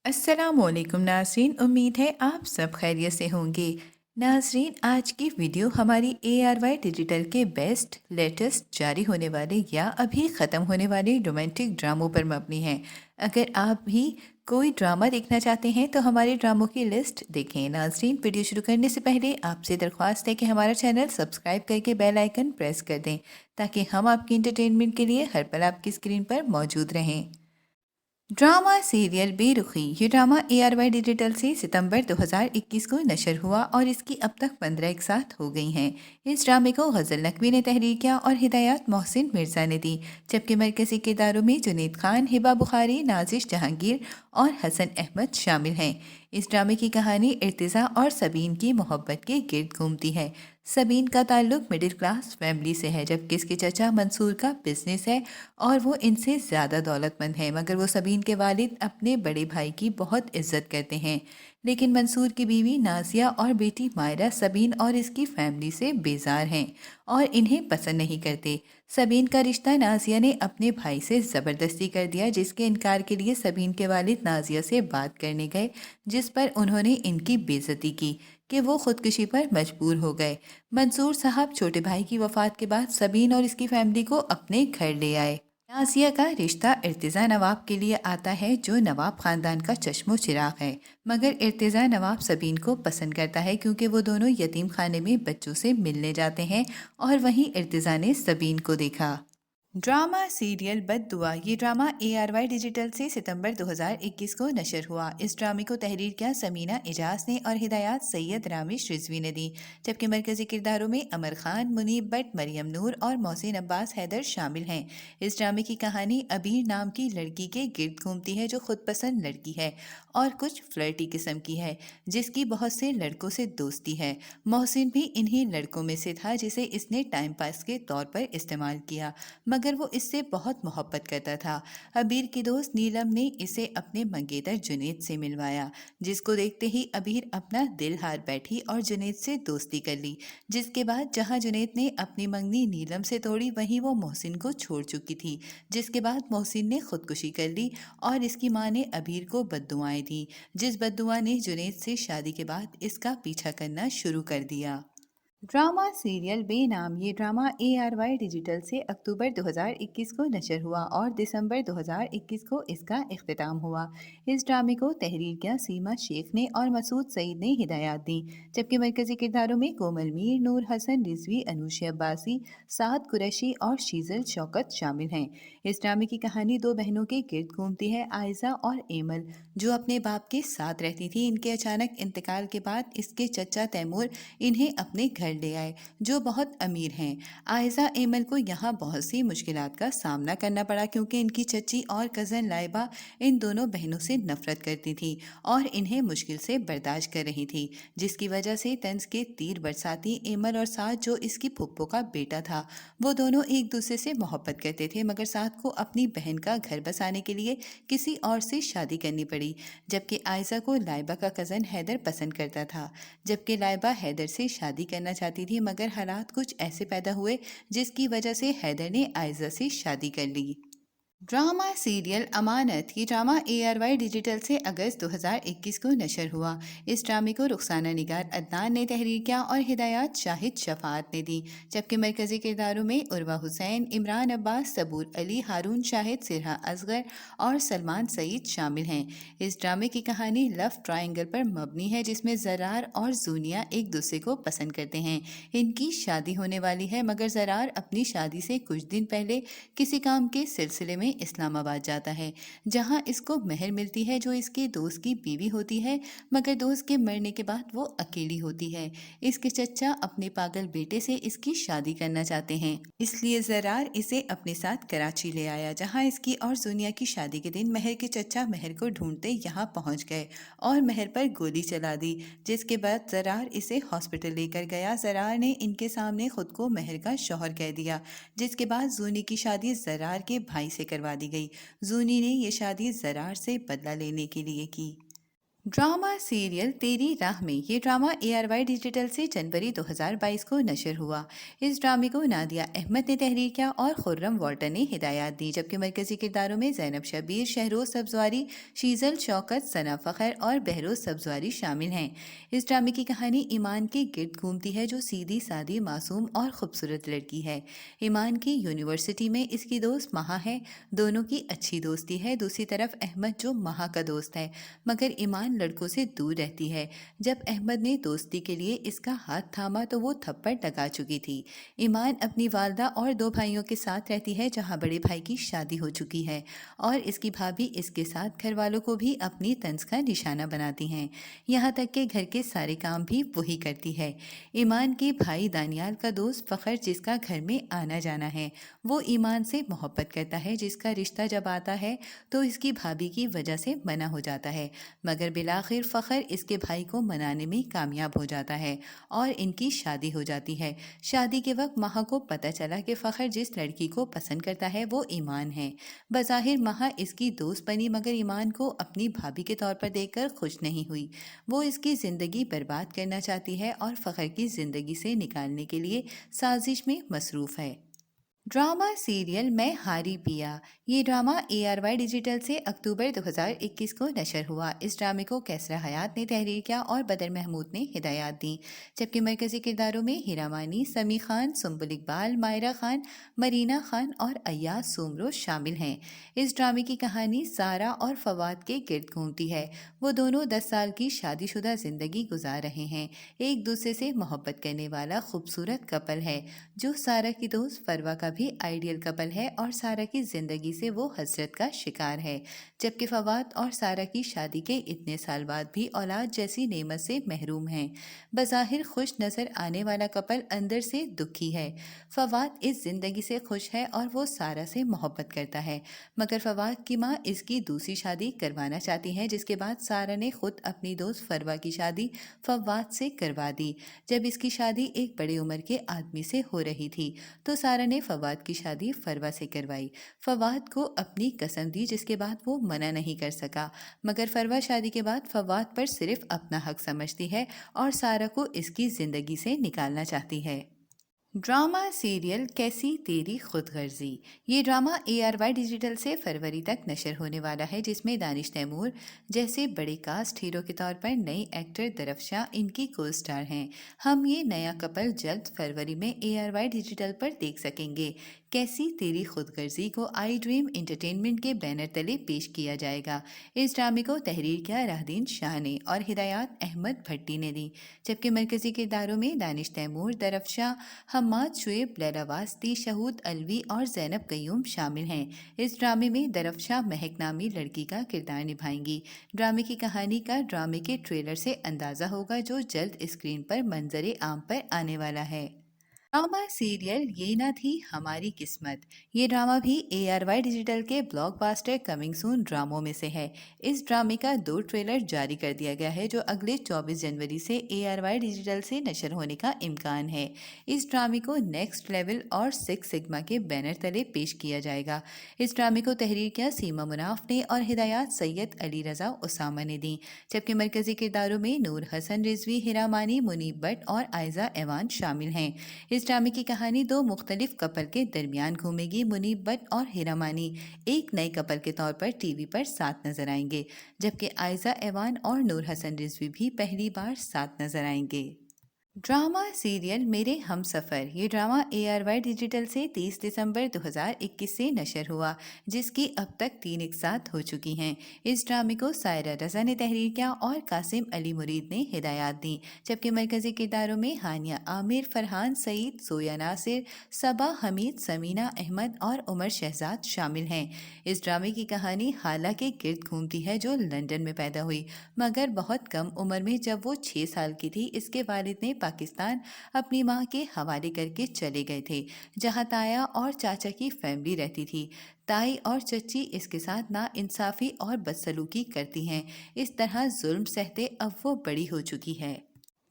अस्सलाम वालेकुम नाज़रीन, उम्मीद है आप सब खैरियत से होंगे। नाज़रीन, आज की वीडियो हमारी ARY डिजिटल के बेस्ट लेटेस्ट जारी होने वाले या अभी ख़त्म होने वाले रोमांटिक ड्रामों पर मबनी है। अगर आप भी कोई ड्रामा देखना चाहते हैं तो हमारे ड्रामों की लिस्ट देखें। नाज़रीन, वीडियो शुरू करने से पहले आपसे दरख्वास्त है कि हमारा चैनल सब्सक्राइब करके बेल आइकन प्रेस कर दें ताकि हम आपकी इंटरटेनमेंट के लिए हर पल आपकी स्क्रीन पर मौजूद रहें। ड्रामा सीरियल बेरुखी। ये ड्रामा ARY डिजिटल से सितंबर 2021 को नशर हुआ और इसकी अब तक 15 एक साथ हो गई हैं। इस ड्रामे को गज़ल नकवी ने तहरीर किया और हिदायत मोहसिन मिर्ज़ा ने दी, जबकि मरकज़ी किरदारों में जुनैद खान, हिबा बुखारी, नाजिश जहांगीर और हसन अहमद शामिल हैं। इस ड्रामे की कहानी इर्तिज़ा और सबीन की मोहब्बत के गिर्द घूमती है। सबीन का ताल्लुक मिडिल क्लास फैमिली से है, जबकि इसके चचा मंसूर का बिजनेस है और वो इनसे ज़्यादा दौलतमंद है, मगर वो सबीन के वालिद अपने बड़े भाई की बहुत इज्जत करते हैं। लेकिन मंसूर की बीवी नाजिया और बेटी मायरा सबीन और इसकी फैमिली से बेजार हैं और इन्हें पसंद नहीं करते। सबीन का रिश्ता नाजिया ने अपने भाई से ज़बरदस्ती कर दिया, जिसके इनकार के लिए सबीन के वालिद नाजिया से बात करने गए, जिस पर उन्होंने इनकी बेइज्जती की कि वो खुदकुशी पर मजबूर हो गए। मंसूर साहब छोटे भाई की वफात के बाद सबीन और इसकी फैमिली को अपने घर ले आए। नाज़िया का रिश्ता इर्तिज़ा नवाब के लिए आता है, जो नवाब ख़ानदान का चश्मो चिराग है, मगर इर्तिज़ा नवाब सबीन को पसंद करता है क्योंकि वो दोनों यतीम खाने में बच्चों से मिलने जाते हैं और वहीं इर्तिज़ा ने सबीन को देखा। Drama serial Baddua. ये ड्रामा ARY डिजिटल से सितंबर 2021 को नशर हुआ। इस ड्रामे को तहरीर किया समीना इजाज ने और हिदायत सैयद रामिश रिजवी ने दी, जबकि मरकजी किरदारों में अमर खान, मुनीब भट्ट, मरियम नूर और मोहसिन अब्बास हैदर शामिल हैं। इस ड्रामे की कहानी अबीर नाम की लड़की के गिर्द घूमती है, जो खुद पसंद लड़की है और कुछ फ्लर्टी किस्म की है, जिसकी बहुत से लड़कों से दोस्ती है। मोहसिन भी इन्हीं लड़कों में से था, जिसे इसने टाइम पास के तौर पर इस्तेमाल किया, मगर वो इससे बहुत मोहब्बत करता था। अबीर की दोस्त नीलम ने इसे अपने मंगेतर जुनैद से मिलवाया, जिसको देखते ही अबीर अपना दिल हार बैठी और जुनैद से दोस्ती कर ली। जिसके बाद जहां जुनैद ने अपनी मंगनी नीलम से तोड़ी, वहीं वो मोहसिन को छोड़ चुकी थी। जिसके बाद मोहसिन ने खुदकुशी कर ली और इसकी मां ने अबीर को बद्दुआएं दी, जिस बद्दुआ ने जुनैद से शादी के बाद इसका पीछा करना शुरू कर दिया। Drama serial Benaam. ये ड्रामा ARY डिजिटल से अक्टूबर 2021 को नशर हुआ और दिसंबर 2021 को इसका इख्तिताम हुआ। इस ड्रामे को तहरीर किया सीमा शेख ने और मसूद सईद ने हिदायत दी, जबकि मरकजी किरदारों में कोमल मीर, नूर हसन रिजवी, अनुशी अब्बासी, साद कुरैशी और शीजल शौकत शामिल हैं। इस ड्रामे की कहानी दो बहनों के गिर्द घूमती है, आयजा और एमल, जो अपने बाप के साथ रहती थी। इनके अचानक इंतकाल के बाद इसके चचा तैमूर इन्हें अपने घर ले आए, जो बहुत अमीर हैं। आयजा एमल को यहाँ बहुत सी मुश्किलात का सामना करना पड़ा, क्योंकि इनकी चची और कज़न लाइबा इन दोनों बहनों से नफरत करती थी और इन्हें मुश्किल से बर्दाश्त कर रही थी, जिसकी वजह से तंज के तीर बरसाती एमल और साद, जो इसकी फुप्पो का बेटा था, वो दोनों एक दूसरे से मोहब्बत करते थे, मगर साद को अपनी बहन का घर बसाने के लिए किसी और से शादी करनी पड़ी। जबकि आयजा को लाइबा का कज़न हैदर पसंद करता था, जबकि लाइबा हैदर से शादी करना चाहती थी, मगर हालात कुछ ऐसे पैदा हुए जिसकी वजह से हैदर ने आयजा से शादी कर ली। ड्रामा सीरियल अमानत। ये ड्रामा ARY डिजिटल से अगस्त 2021 को नशर हुआ। इस ड्रामे को रुखसाना निगार अदनान ने तहरीर किया और हिदायत शाहिद शफात ने दी, जबकि मरकजी किरदारों में उर्वा हुसैन, इमरान अब्बास, सबूर अली, हारून शाहिद, सिरहा असगर और सलमान सईद शामिल हैं। इस ड्रामे की कहानी लव ट्रायंगल पर मबनी है, जिसमें जरार और जूनिया एक दूसरे को पसंद करते हैं। इनकी शादी होने वाली है, मगर जरार अपनी शादी से कुछ दिन पहले किसी काम के सिलसिले में इस्लामाबाद जाता है, जहां इसको मेहर मिलती है, जो इसके दोस्त की बीवी होती है, मगर दोस्त के मरने के बाद वो अकेली होती है। इसके चचा अपने पागल बेटे से इसकी शादी करना चाहते हैं, इसलिए जरार इसे अपने साथ कराची ले आया, जहां इसकी और जुनिया की शादी के दिन मेहर के चचा मेहर को ढूंढते यहाँ पहुंच गए और मेहर पर गोली चला दी, जिसके बाद जरार इसे हॉस्पिटल लेकर गया। जरार ने इनके सामने खुद को मेहर का शौहर कह दिया, जिसके बाद जूनी की शादी जरार के भाई से करवा दी गई। जूनी ने ये शादी जरार से बदला लेने के लिए की। ड्रामा सीरियल तेरी राह में ये ड्रामा ARY डिजिटल से जनवरी 2022 को नशर हुआ। इस ड्रामे को नादिया अहमद ने तहरीर किया और खुर्रम वाल्टर ने हिदायत दी, जबकि मरकजी किरदारों में जैनब शबीर, शहरोज सब्जवारी, शीजल शौकत, सना फ़खर और बहरोज सब्जवारी शामिल हैं। इस ड्रामे की कहानी ईमान के गिर्द घूमती है, जो सीधी सादी, मासूम और खूबसूरत लड़की है। ईमान की यूनिवर्सिटी में इसकी दोस्त महा है। दोनों की अच्छी दोस्ती है। दूसरी तरफ अहमद, जो महा का दोस्त है, मगर ईमान लड़कों से दूर रहती है। जब अहमद ने दोस्ती के लिए इसका हाथ थामा तो वो थप्पड़ लगा चुकी थी। ईमान अपनी वालदा और 2 भाइयों के साथ रहती है, जहाँ बड़े भाई की शादी हो चुकी है और इसकी भाभी इसके साथ घर वालों को भी अपनी तंज का निशाना बनाती हैं। यहाँ तक कि घर के सारे काम भी वही करती है। ईमान के भाई दानियाल का दोस्त फ़खर, जिसका घर में आना जाना है, वो ईमान से मोहब्बत करता है, जिसका रिश्ता जब आता है तो इसकी भाभी की वजह से मना हो जाता है, मगर बिलाखिर फ़खर इसके भाई को मनाने में कामयाब हो जाता है और इनकी शादी हो जाती है। शादी के वक्त महा को पता चला कि फ़खर जिस लड़की को पसंद करता है वो ईमान है। बज़ाहिर महा इसकी दोस्त बनी, मगर ईमान को अपनी भाभी के तौर पर देखकर खुश नहीं हुई। वो इसकी ज़िंदगी बर्बाद करना चाहती है और फ़खर की ज़िंदगी से निकालने के लिए साजिश में मसरूफ़ है। ड्रामा सीरियल मैं हारी पिया। ये ड्रामा ARY डिजिटल से अक्टूबर 2021 को नशर हुआ। इस ड्रामे को कैसरा हयात ने तहरीर किया और बदर महमूद ने हिदायत दी, जबकि मरकजी किरदारों में हीरा मानी, समी खान, सुम्बुल इकबाल, मायरा खान, मरीना खान और अय्याज सोमरो शामिल हैं। इस ड्रामे की कहानी सारा और फवाद के गिर्द घूमती है। वो दोनों 10 साल की शादीशुदा ज़िंदगी गुजार रहे हैं। एक दूसरे से मोहब्बत करने वाला खूबसूरत कपल है, जो सारा की दोस्त फरवा का भी आइडियल कपल है और सारा की ज़िंदगी से वो हसरत का शिकार है। जबकि फवाद और सारा की शादी के इतने साल बाद भी औलाद जैसी नेमत से महरूम हैं। बज़ाहिर खुश नज़र आने वाला कपल अंदर से दुखी है। फवाद इस ज़िंदगी से खुश है और वो सारा से मोहब्बत करता है, मगर फवाद की माँ इसकी दूसरी शादी करवाना चाहती है, जिसके बाद सारा ने खुद अपनी दोस्त फरवा की शादी फवाद से करवा दी। जब इसकी शादी एक बड़े उम्र के आदमी से हो रही थी तो सारा ने फवाद की शादी फरवा से करवाई। फवाद को अपनी कसम दी, जिसके बाद वो मना नहीं कर सका, मगर फरवा शादी के बाद फवाद पर सिर्फ अपना हक समझती है और सारा को इसकी ज़िंदगी से निकालना चाहती है। ड्रामा सीरियल कैसी तेरी खुदगर्जी। ये ड्रामा ARY डिजिटल से फरवरी तक नशर होने वाला है, जिसमें दानिश तैमूर जैसे बड़े कास्ट हीरो के तौर पर नई एक्टर दरफ्शा इनकी को स्टार हैं। हम ये नया कपल जल्द फरवरी में ARY डिजिटल पर देख सकेंगे। कैसी तेरी खुदगर्जी को आई ड्रीम इंटरटेनमेंट के बैनर तले पेश किया जाएगा। इस ड्रामे को तहरीर किया राहदीन शाह ने और हिदायत अहमद भट्टी ने दी, जबकि मरकजी किरदारों में दानिश तैमूर, दरफ्शा, हम्माद शुएब, लैला वास्ती, शहूद अलवी और जैनब कयूम शामिल हैं। इस ड्रामे में दरफ्शा महक नामी लड़की का किरदार निभाएंगी। ड्रामे की कहानी का ड्रामे के ट्रेलर से अंदाज़ा होगा, जो जल्द स्क्रीन पर मंजरे आम पर आने वाला है। ड्रामा सीरियल ये ना थी हमारी किस्मत। ये ड्रामा भी ARY डिजिटल के ब्लॉकबस्टर कमिंग सून ड्रामों में से है। इस ड्रामे का 2 ट्रेलर जारी कर दिया गया है, जो अगले 24 जनवरी से ARY डिजिटल से नशर होने का इम्कान है। इस ड्रामे को नेक्स्ट लेवल और सिक्स सिग्मा के बैनर तले पेश किया जाएगा। इस ड्रामे को तहरीर किया सीमा मुनाफ ने और हिदायत सैयद अली रज़ा उसामा ने दी, जबकि मरकजी किरदारों में नूर हसन रिजवी, हिरा मानी, मुनीब भट्ट और आयजा एवान शामिल हैं। इस ड्रामे की कहानी 2 मुख्तलिफ कपल के दरमियान घूमेगी। मुनीब भट्ट और हिरा मानी एक नए कपल के तौर पर टीवी पर साथ नजर आएंगे, जबकि आयजा एवान और नूर हसन रिजवी भी पहली बार साथ नजर आएंगे। ड्रामा सीरियल मेरे हमसफ़र। ये ड्रामा ARY डिजिटल से 30 दिसंबर 2021 से नशर हुआ, जिसकी अब तक 3 एक साथ हो चुकी हैं। इस ड्रामे को सायरा रज़ा ने तहरीर किया और कासिम अली मुरीद ने हिदायत दी, जबकि मरकजी किरदारों में हानिया आमिर, फरहान सईद, सोया नासिर, सबा हमीद, समीना अहमद और उमर शहजाद शामिल हैं। इस ड्रामे की कहानी हाला के गिर्द घूमती है, जो लंदन में पैदा हुई, मगर बहुत कम उम्र में जब वो 6 साल की थी, इसके वालिद ने पाकिस्तान अपनी मां के हवाले करके चले गए थे, जहां ताया और चाचा की फैमिली रहती थी। ताई और चची इसके साथ नाइंसाफ़ी और बदसलूकी करती हैं। इस तरह जुल्म सहते अब वो बड़ी हो चुकी है।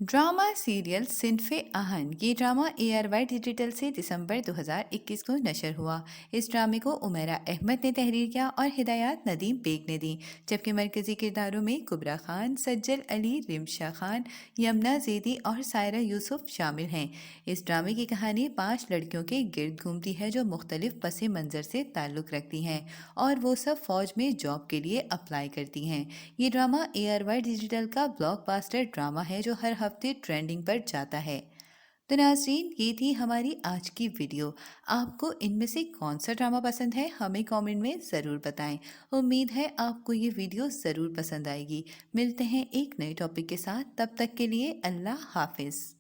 ड्रामा सीरियल सिन्फ़े आहन ये ड्रामा ARY डिजिटल से दिसंबर 2021 को नशर हुआ। इस ड्रामे को उमैरा अहमद ने तहरीर किया और हिदायत नदीम बेग ने दी, जबकि मरकजी किरदारों में कुबरा खान, सज्जल अली, रिमशा खान, यमुना जैदी और सायरा यूसुफ शामिल हैं। इस ड्रामे की कहानी 5 लड़कियों के गिर्द घूमती है जो मुख्तलिफ पस मंज़र से ताल्लुक़ रखती हैं और वो सब फ़ौज में जॉब के लिए अप्लाई करती हैं। ये ड्रामा ARY डिजिटल का ब्लॉकबस्टर ड्रामा है जो हर हफ्ते ट्रेंडिंग पर जाता है। तो नाज़रीन, ये थी हमारी आज की वीडियो। आपको इनमें से कौन सा ड्रामा पसंद है हमें कमेंट में ज़रूर बताएं। उम्मीद है आपको ये वीडियो ज़रूर पसंद आएगी। मिलते हैं एक नए टॉपिक के साथ, तब तक के लिए अल्लाह हाफिज़।